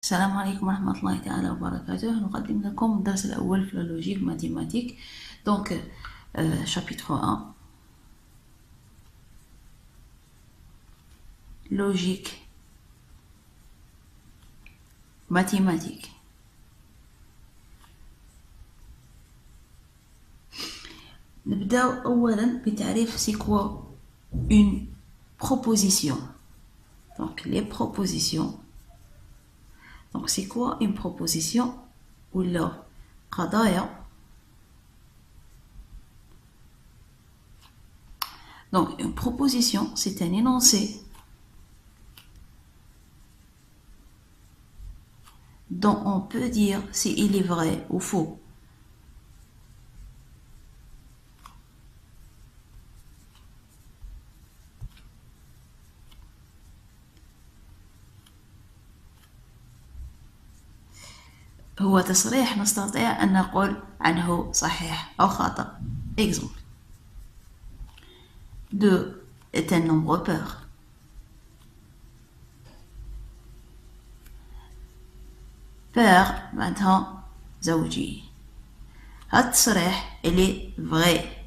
السلام عليكم ورحمة الله تعالى وبركاته. نقدم لكم الدرس الأول في اللوجيك ماتيماتيك. Donc, chapitre 1. Logique mathématique. نبداو أولا بتعريف c'est quoi une proposition. Donc, les propositions. Donc, c'est quoi une proposition ou là قضايا. Donc, une proposition, c'est un énoncé dont on peut dire s'il est vrai ou faux. هو تصريح نستطيع أن نقول عنه صحيح أو خطأ. Exemple. 2 est un nombre pair. Pair معناتها زوجي. هذا التصريح il est vrai.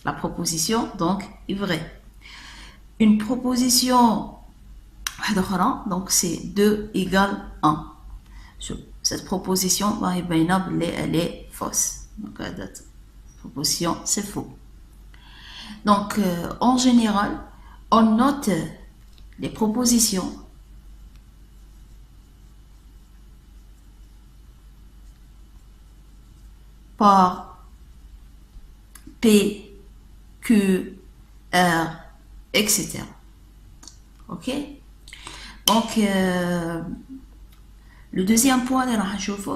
La proposition donc est vraie. Une proposition واحدة أخرى donc c'est 2 égale 1. Cette proposition elle est fausse. Donc cette proposition c'est faux. Donc en général on note les propositions par P, Q, R, etc. Ok. Donc le deuxième point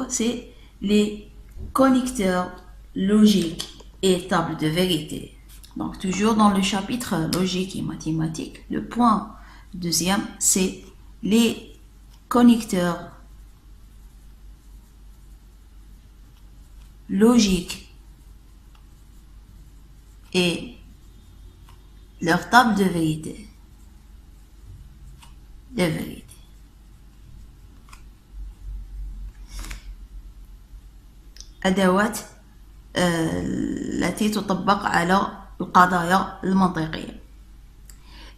c'est les connecteurs logiques et tables de vérité. Donc toujours dans le chapitre logique et mathématique, le point deuxième c'est les connecteurs logiques et leur table de vérité. De vérité. أدوات التي تطبق على القضايا المنطقية.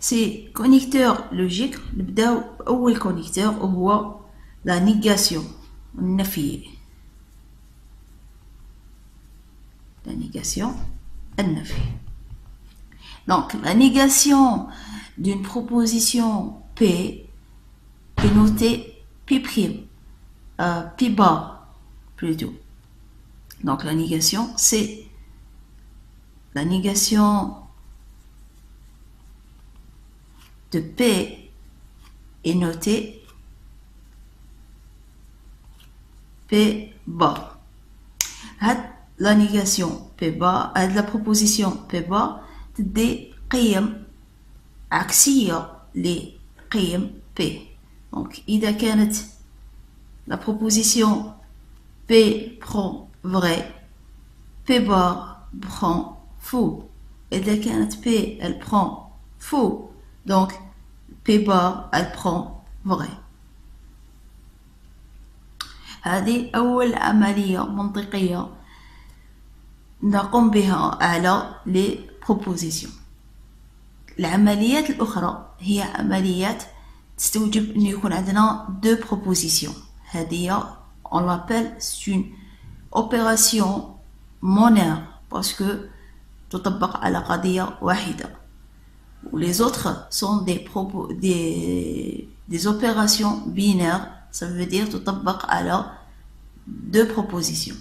سي كونيكتور لوجيك. نبداو بأول كونيكتور وهو لا نيغاسيون النفي. La négation, النفي. Donc la négation d'une proposition P est notée P', P bas plutôt. Donc la négation c'est la négation de P est notée P bas. La négation P bas, la proposition P bas تدي قيم عكسية لقيم P. Donc إذا كانت la proposition P prend vrai, P bar prend faux. إذا كانت P elle prend faux, donc P bar elle prend vrai. هذه أول عملية منطقية نقوم بها على les propositions. العمليات الأخرى هي عمليات تستوجب أن يكون عندنا deux propositions. هذه on l'appelle une opération monaire parce que تطبق على قضية واحدة. Les autres sont des opérations binaires, ça veut dire تطبق على deux propositions.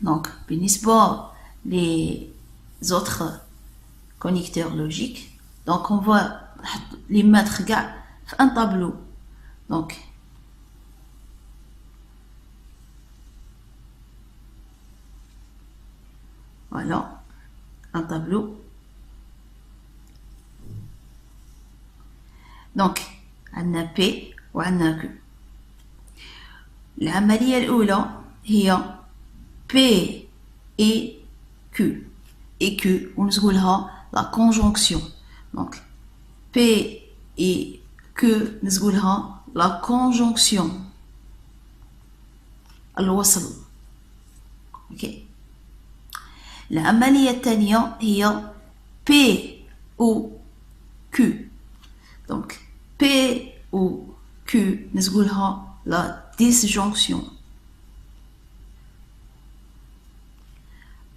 Donc, بالنسبة les autres connecteurs logiques, donc on va les mettre dans un tableau. Donc, voilà, un tableau. Donc, on a P ou on a Q. العملية الأولى هي P et Q. Et Q, on نقولها la conjonction. Donc, P et Q, نقولها la conjonction الوصل. اوكي. العملية الثانية هي P ou Q. donc P ou Q نقولها la disjonction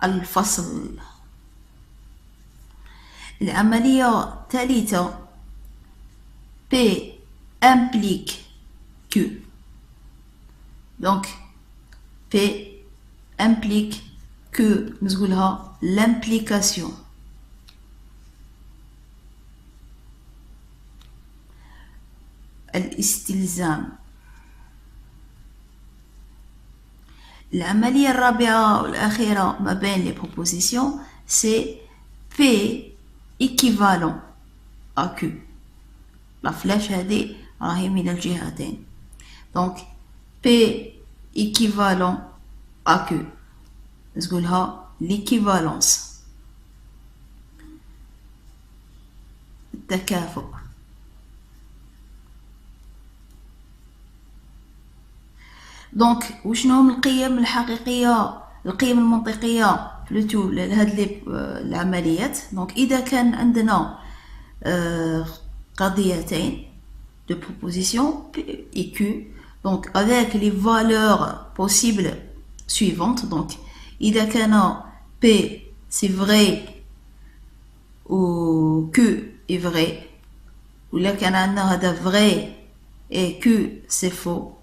الفصل. العملية الثالثة P implique Q. donc P implique que نقولها l'implication. الاستلزام. العملية الرابعة والأخيرة ما بين les propositions c'est P équivalent à Q. la flèche هذه راهي من الجهتين. donc P équivalent à Q نقولها l'équivalence التكافؤ. دونك وشنو هم القيم الحقيقية القيم المنطقية بلوتو لهاد العمليات. دونك إذا كان عندنا قضيتين de proposition P et Q donc avec les valeurs possibles suivantes. donc إذا كان P c'est vrai ou Q est vrai ولا كان عندنا هذا vrai et Q c'est faux.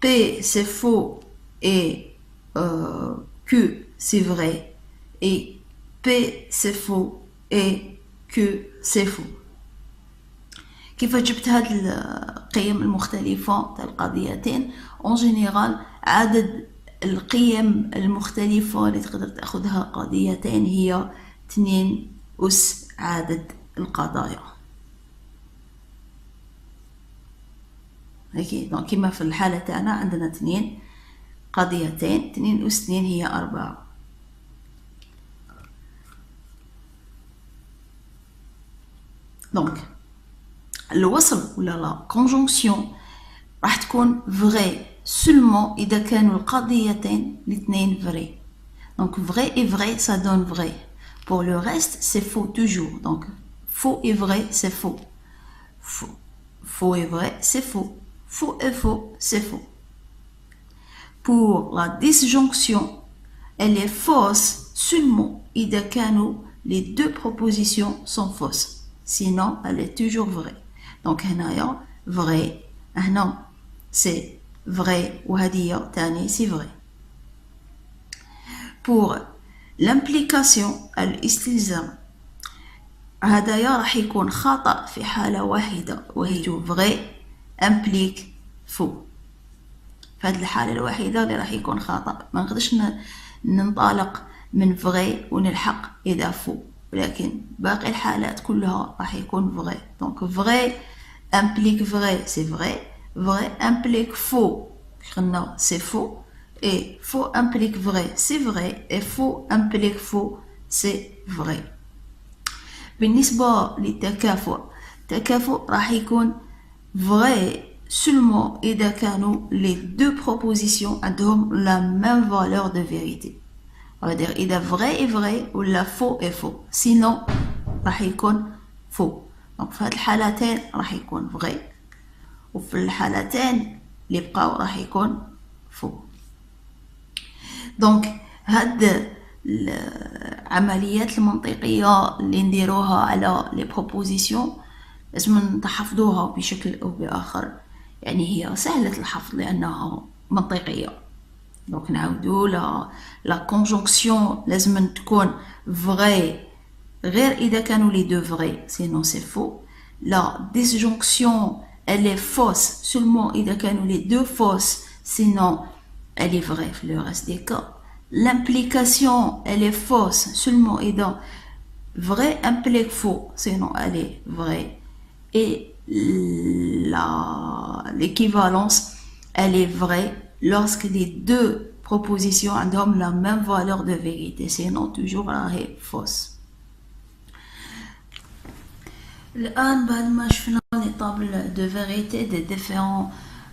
P c'est faux et Q c'est vrai et P c'est faux et Q c'est faux. كيف جبت هاد القيم المختلفة تاع القضيتين؟ اون جينيرال عدد القيم المختلفة اللي تقدر تاخذها قضيتين هي 2 أس عدد القضايا. هيك دونك كيما في الحالة تاعنا عندنا 2 قضيتين 2 أس 2 هي 4. دونك الوصل ولا لا كونجونكسيون راح تكون vrai seulement إذا كانوا القضيتين الاثنين vrai. donc vrai et vrai ça donne vrai. pour le reste c'est faux toujours. donc faux et vrai c'est faux. Faux et vrai c'est faux. Faux et faux c'est faux. pour la disjonction elle est fausse seulement إذا كانوا les deux propositions sont fausses. sinon elle est toujours vraie. donc هنايا vrai هنا c'est vrai وهذه تاني c'est vrai. pour l'implication الاستلزام هذايا راح يكون خطأ في حالة واحدة وهي vrai implique faux. في هذه الحالة الوحيدة اللي راح يكون خطأ ما نقدرش ننطلق من vrai ونلحق إذا faux. ولكن باقي الحالات كلها راح يكون vrai. donc vrai implique vrai c'est vrai. vrai implique faux c'est faux et faux implique vrai c'est vrai et faux implique faux c'est vrai. بالنسبة للتكافؤ التكافؤ راح يكون vrai seulement إذا كانوا les deux propositions عندهم la même valeur de vérité. on va dire إذا vrai est vrai ou la faux est faux. sinon راح يكون faux. donc في هاد الحالتين راح يكون vrai وفي الحالتين اللي بقاو راح يكون faux. donc هاد العمليات المنطقية اللي نديروها على les propositions لازم نحفظوها بشكل أو بآخر. يعني هي سهلة الحفظ لأنها منطقية. donc نعاودو la conjonction لازم تكون vrai غير إذا كانوا les deux vrais sinon c'est faux. la disjonction elle est fausse seulement إذا كانوا les deux fausses sinon elle est vraie في le reste des cas. l'implication elle est fausse seulement إذا vrai implique faux sinon elle est vraie. et l'équivalence elle est vraie lorsque les deux propositions ont la même valeur de vérité sinon toujours راهي fausse. الآن بعد ما شفنا لي طابل دو فيريتي دي ديفيرون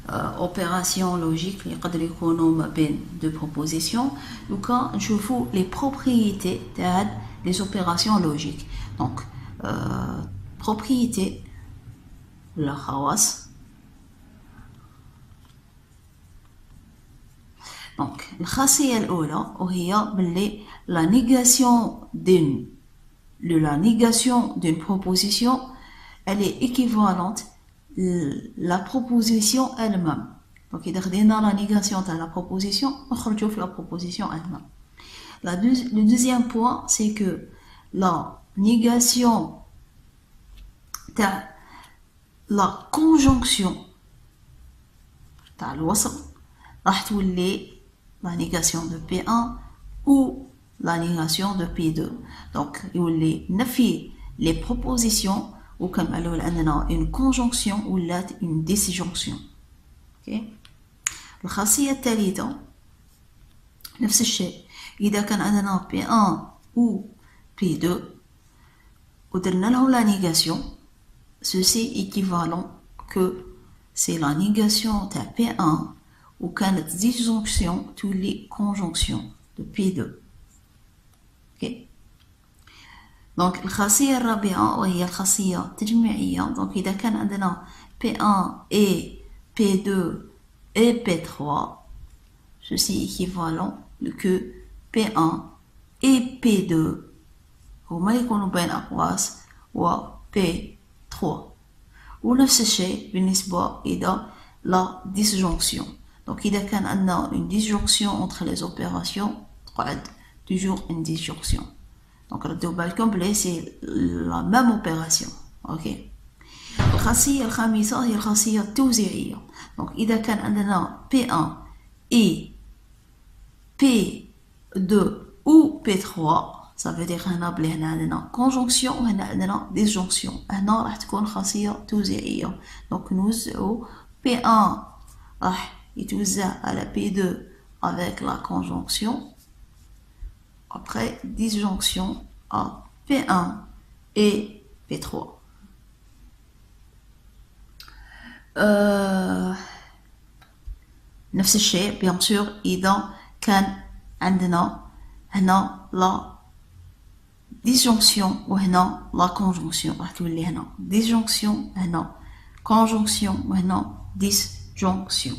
اوبيراسيون لوجيك اللي يقدروا يكونوا ما بين دو بروبوزيسيون. دوكا نشوفوا لي بروبريتي تاع هاد لي اوبيراسيون لوجيك. دونك بروبريتي ولا خواص. دونك الخاصيه الاولى وهي باللي لا نيغاسيون d'une proposition elle est équivalente la proposition elle-même. Donc إذا خدينا la négation de la proposition نخرجوا في la proposition elle-même. Le deuxième point c'est que la négation de la conjonction تاع الوصل راح تولي la négation de P1 ou la négation de P2. Donc يولي نفي les propositions وكنعملوا عندنا une conjonction ولا une disjonction. اوكي. الخاصيه الثالثه نفس الشيء اذا كان عندنا P1 ou P2 ودرنا لهم la négation, ceci équivalent que c'est la négation تاع P1 وكانت disjonction تولي conjonction de P2. اوكي. دونك الخاصيه الرابعه وهي الخاصيه التجميعيه. دونك اذا كان عندنا P1 et P2 et P3 ceci équivalent que P1 et P2 هما يكونوا بين أقواس و P3. ونفس الشيء بالنسبه إذا la disjonction. دونك اذا كان عندنا une disjonction entre les opérations تقعد toujours une disjonction. Donc ردوا بالكم بلي سي لا ميم اوبيراسيون. اوكي. الخاصيه الخامسه هي الخاصيه التوزيعيه. دونك اذا كان عندنا P1 et P2 ou P3 ça veut dire هنا بلي هنا عندنا conjonction وهنا عندنا disjonction. هنا راح تكون خاصيه توزيعيه. دونك نوزعوا P1 راح يتوزع على P2 avec la conjonction. Après disjonction à P1 et P3. نفس الشيء bien sûr إذا كان عندنا هنا la disjonction وهنا la conjonction راح تولي هنا disjonction هنا conjonction وهنا disjonction.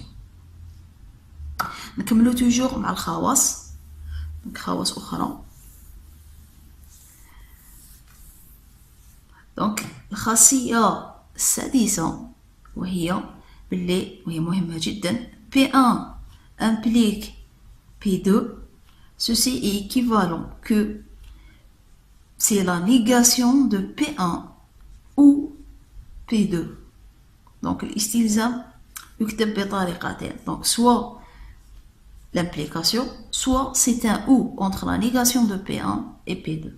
نكملو toujours مع الخواص. خواص أخرى. دونك الخاصية السادسة وهي مهمة جدا. P1 implique P2. Ceci est équivalent que c'est la négation de P1 ou P2. Donc الاستلزام يكتب بطريقتين. Donc soit l'implication, soit c'est un ou entre la négation de P1 et P2.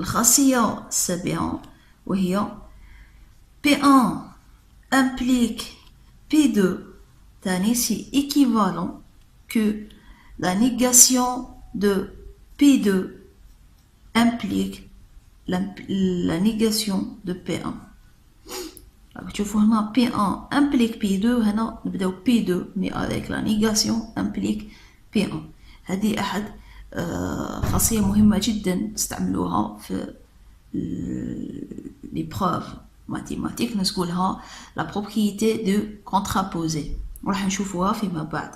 الخاصية السابعة وهي P1 implique P2 تاني c'est équivalent que la négation de P2 implique la négation de P1. تشوفوا هنا P1 implique P2 هنا نبداو P2 mais avec la négation implique P1. هذه أحد خاصية مهمة جدا تستعملوها في les preuves mathématiques نسقولها la propriété de contraposer وراح نشوفوها فيما بعد.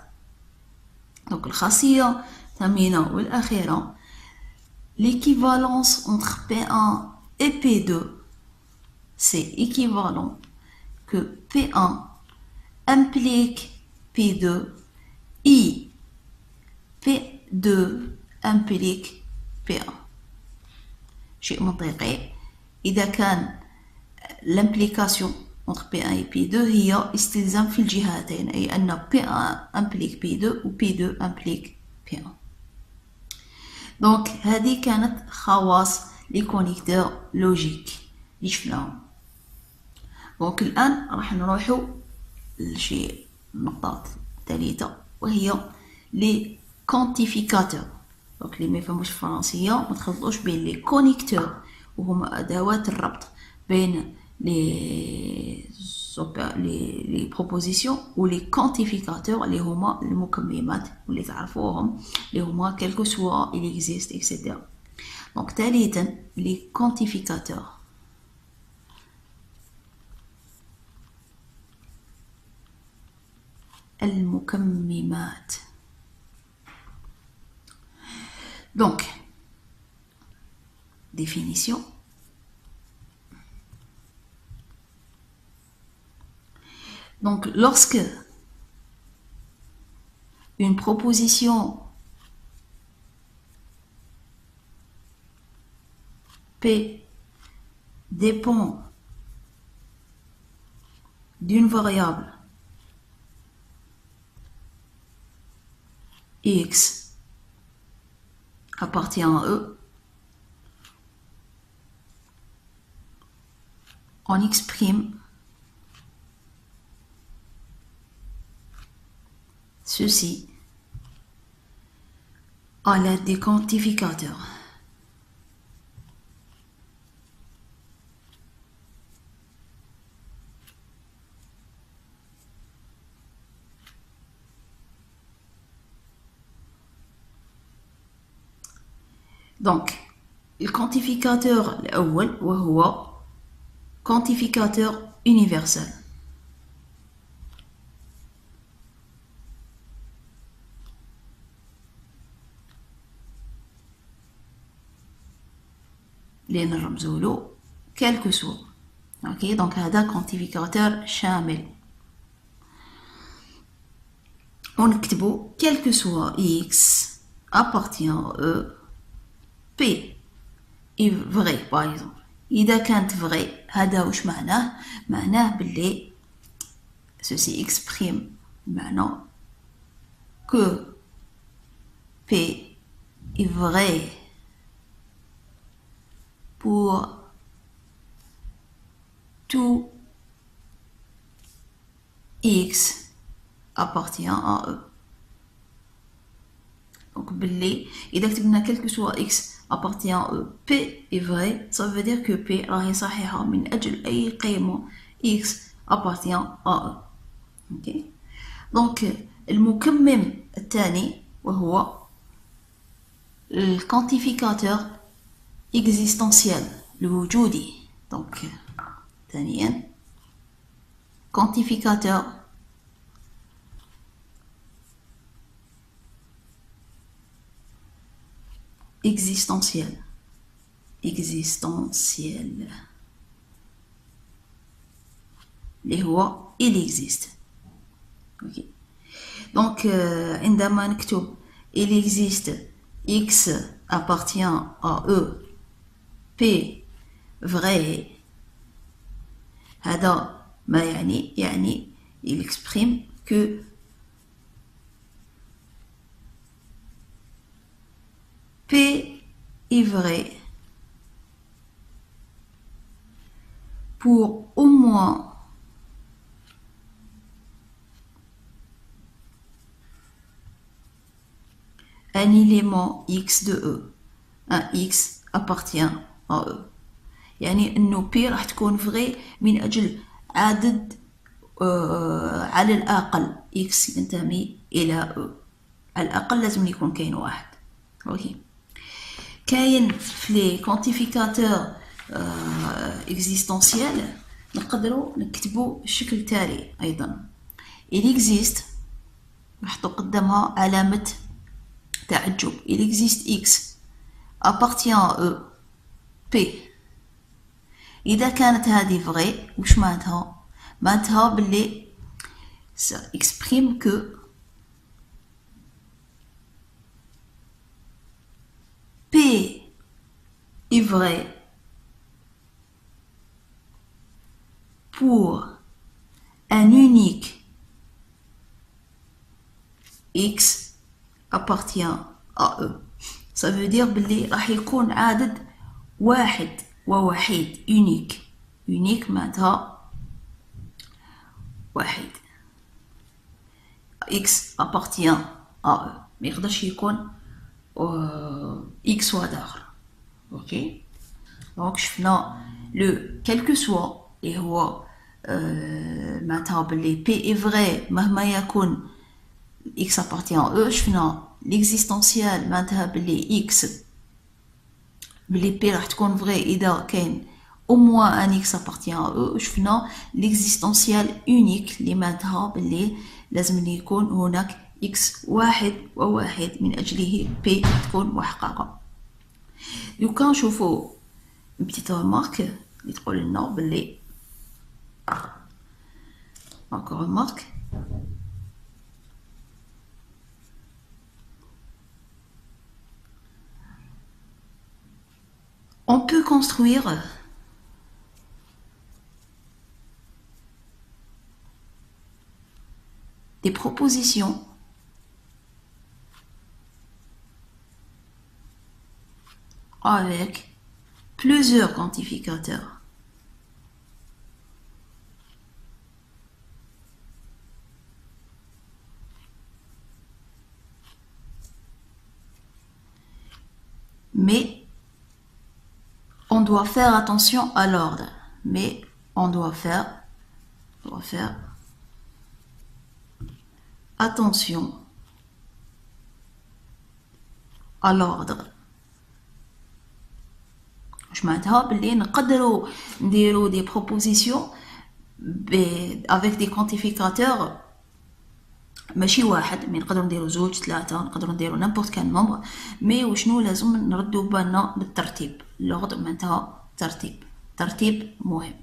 donc الخاصية الثامنة والأخيرة l'équivalence entre P1 et P2 c'est équivalent que P1 implique P2 et P2 implique P1. شيء منطقي إذا كان l'implication entre P1 et P2 هي استلزام في الجهتين أي أن P1 implique P2 و P2 implique P1. donc هذه كانت خواص les connecteurs logiques اللي شفناهم. دونك الآن راح نروحوا لشي نقطات ثالثة وهي لي كونتيفيكاتور. دونك اللي ما يفهموش الفرنسية ما تخلطوش بين لي كونيكتور وهما أدوات الربط بين les propositions ou les quantificateurs اللي هما المكممات واللي تعرفوهم اللي هما quel que soit il existe etc. donc ثالثا les quantificateurs المكممات. donc définition. Donc, lorsque une proposition P dépend d'une variable X appartient à E, on exprime ceci à l'aide des quantificateurs. Donc, le quantificateur الأول وهو quantificateur universel. اللي نرمزو له quel que soit. Ok, donc هذا quantificateur شامل. ونكتبو quel que soit x appartient à E P est vrai par exemple. إذا كانت vrai هذا وش معناه؟ معناه باللي ceci exprime معنى que P est vrai pour tout X appartient à E. Donc, إذا كتبنا quel que soit X appartient à E, P est vrai, ça veut dire que P راهي صحيحة من أجل أي قيمة X appartient à E. Ok. Donc, المكمم الثاني وهو الكوانتيفيكاتور existentiel الوجودي. Donc, ثانيا quantificateur existentiel اللي هو il existe. ok. donc عندما نكتب il existe X appartient à E P vrai هذا ما يعني il exprime que P est vrai pour au moins un élément X de E. Un X appartient à E. يعني انه P راح تكون vrai من اجل عدد على الاقل X ينتمي الى E. على الاقل لازم يكون كاين واحد. اوكي. كاين في لي كوانتيفيكاتور اكزيستونسيال نقدروا نكتبوا بالشكل التالي ايضا. il existe نحطوا قدامها علامة تعجب. il existe X appartient à E P. إذا كانت هذه vrai وش معناتها؟ معناتها باللي ça exprime que P est vrai pour un unique X appartient à E. ça veut dire باللي راح يكون عدد واحد ووحيد unique معناتها واحد X appartient à E. ما يقدرش يكون X واحد آخر. ok. donc شفنا le quel que soit اللي هو معناتها باللي P est vrai مهما يكون X appartient à E. شفنا l'existentiel معناتها باللي X باللي P راح تكون vrai إذا كان au moins un X appartient à E. شفنا l'existentiel unique اللي معناتها باللي لازم يكون هناك X واحد وواحد من أجله P تكون محققة. لو كان نشوفو بتيت remarque اللي تقول لنا باللي encore remarque on peut construire des propositions avec plusieurs quantificateurs. Mais on doit faire attention à l'ordre. Mais on doit faire attention à l'ordre. Je معناتها باللي نقدروا نديروا des propositions avec des quantificateurs ماشي واحد، مي نقدروا نديروا زوج ثلاثة، نقدروا نديروا n'importe quel nombre، مي وشنو لازم نردوا بالنا للترتيب. l'ordre معناتها ترتيب مهم.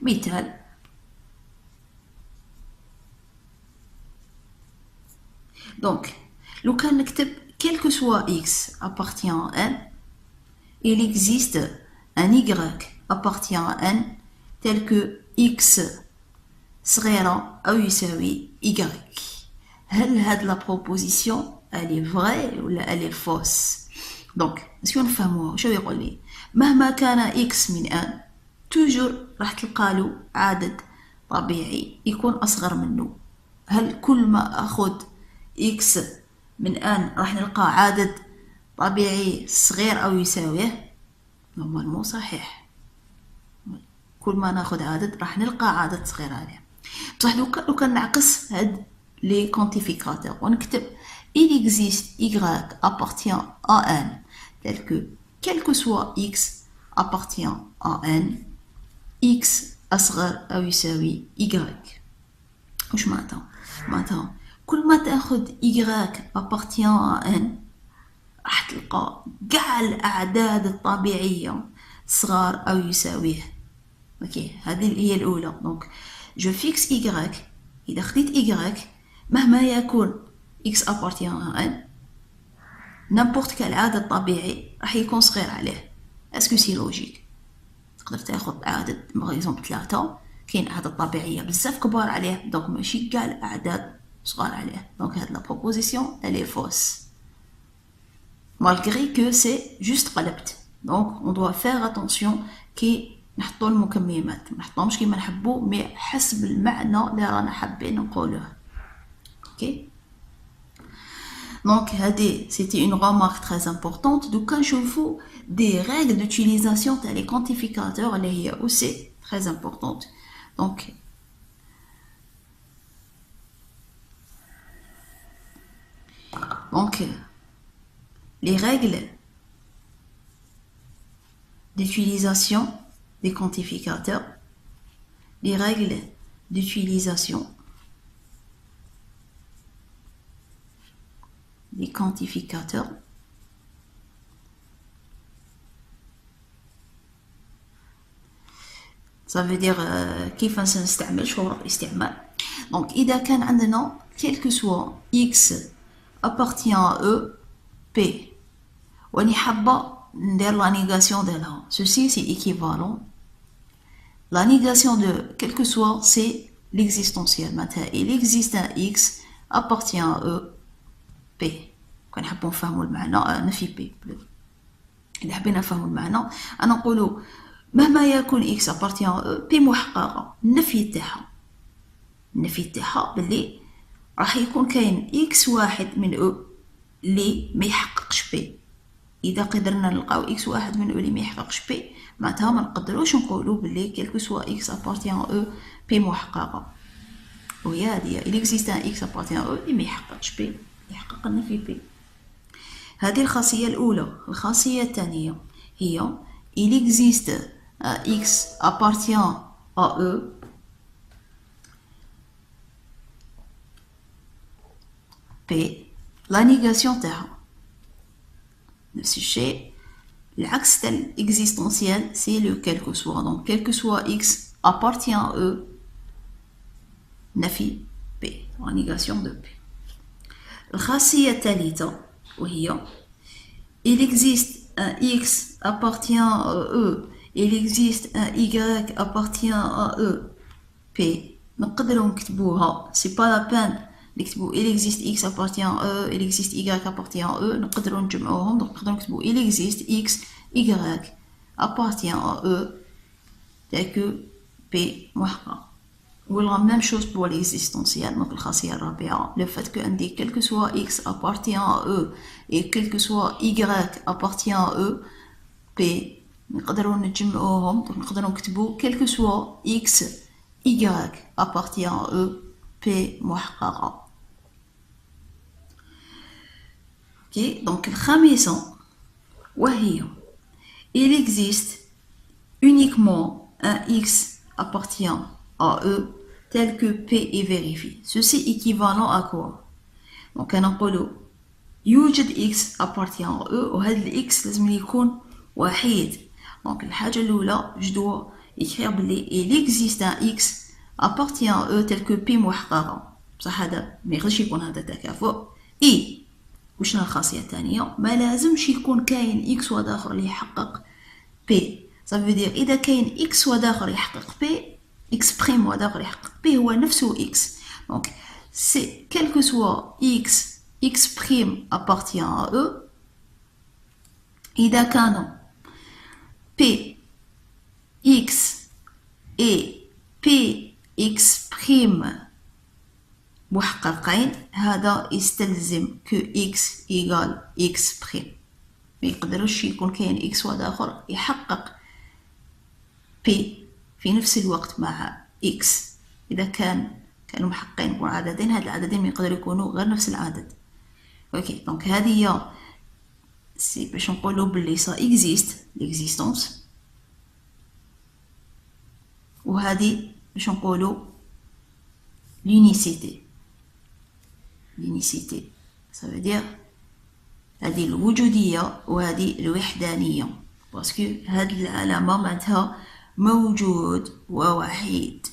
مثال donc لو كان نكتب quel que soit x appartient à n, il existe un y appartient à n tel que x صغيرة أو يساوي y. هل هاد la proposition elle est vraie ولا elle est fausse؟ donc نسيو نفهموها. شو يقول لي؟ مهما كان x من n toujours راح تلقى له عدد طبيعي يكون أصغر منه. هل كل ما أخذ x من n راح نلقى عدد طبيعي صغير أو يساويه؟ نورمالمون صحيح، كل ما ناخذ عدد راح نلقى عدد صغير عليه. بصح لو كان نعكس هاد لي كونتيفيكاتور ونكتب il existe y appartient à n tel que quel que soit x appartient à n x أصغر أو يساوي y. وش معناتها كل ما تاخذ y appartient à n راح تلقى كاع الأعداد الطبيعية صغار أو يساويه. اوكي، هذه هي الأولى. دونك جو فيكس y، إذا خديت y مهما يكون x appartient à n n'importe quel عدد طبيعي راح يكون صغير عليه. اسكو سي لوجيك؟ تقدر تاخذ عدد باغ اكزومبل 3 كاين عدد طبيعية بزاف كبار عليه، دونك ماشي كاع الأعداد صغار عليه. دونك هاد لا بروبوزيسيون elle est fausse malgré que c'est juste قلبت. donc on doit faire attention كي نحطوا المكميمات، ما نحطهمش كيما نحبوا مي حسب المعنى اللي رانا حابين نقولوه. اوكي donc هذه c'était une remarque très importante. دوكا نشوفوا des règles d'utilisation تاع les quantificateurs اللي هي aussi très importante. donc les règles d'utilisation des quantificateurs, les règles d'utilisation des quantificateurs. Ça veut dire كيف نستعمل شروط الاستعمال. donc إذا كان عندنا quel que soit x appartient à E P وني حابة ندير la négation ديالها، ceci c'est équivalent. La négation de quel que soit c'est l'existentiel. معناتها il existe un x appartient à E P. كون نحبو نفهمو المعنى نفي P إذا حبينا نفهمو المعنى أنا نقولو مهما يكون x appartient à E P محققة. النفي تاعها باللي راح يكون كاين x واحد من E اللي ما يحققش P. اذا قدرنا نلقاو اكس واحد منو اللي ما يحققش بي معناتها ما نقدروش نقولوا بلي كيلكو سوا اكس ابارتيان او بي محققه. وهي هذه il existe un x appartient او اللي ما يحققش بي يحقق لنا في بي. هذه الخاصيه الاولى. الخاصيه الثانيه هي il existe un x appartient à e P la négation تاعها نفس الشيء العكس تاع existentiel c'est le quel que soit. donc quel que soit x appartient à e نفي P la négation de P. الخاصية الثالثة وهي il existe un x appartient à e il existe un y appartient à e P نقدروا نكتبوها c'est pas la peine نكتبوا il existe x appartient à e il existe y appartient à e نقدروا نجمعوهم. donc نقدروا نكتبوا il existe x y appartient à e tel que P محقق. ou la même chose pour l'existentiel. donc الخاصية الرابعة le fait que عندي quel que soit x appartient à e et quel que soit y appartient à e P نقدروا نجمعوهم. donc نقدروا نكتبوا quel que soit x y appartient à e P محققة. ok donc الخامسة وهي il existe uniquement un x appartient à e tel que P est vérifié. ceci équivalent à quoi. donc أنا نقولوا يوجد x appartient à e وهذا الx لازم يكون وحيد. donc الحاجة الأولى je dois écrire بلي il existe un x appartient à e tel que P محققة. بصح هذا ما يقدرش يكون هذا تكافؤ. اي وشنو الخاصية الثانية ما لازمش يكون كاين x واحد آخر اللي يحقق P. ça veut dire إذا كاين x واحد آخر يحقق P x prime واحد آخر يحقق P هو نفسه x. donc c'est quel que soit x prime appartient à e إذا كانوا P x et P x prime محققين هذا يستلزم que x égale x prime. ما يقدرش يكون كاين x واحد آخر يحقق P في نفس الوقت مع x. إذا كانوا محققين يكون عددين هاد العددين ما يقدروا يكونوا غير نفس العدد. اوكي دونك هذه هي سي باش نقولوا بلي ça existe l'existence وهذه باش نقولوا l'unicité. ça veut dire هذه الوجودية وهذه الوحدانية باسكو هذه العلامة معناتها موجود ووحيد.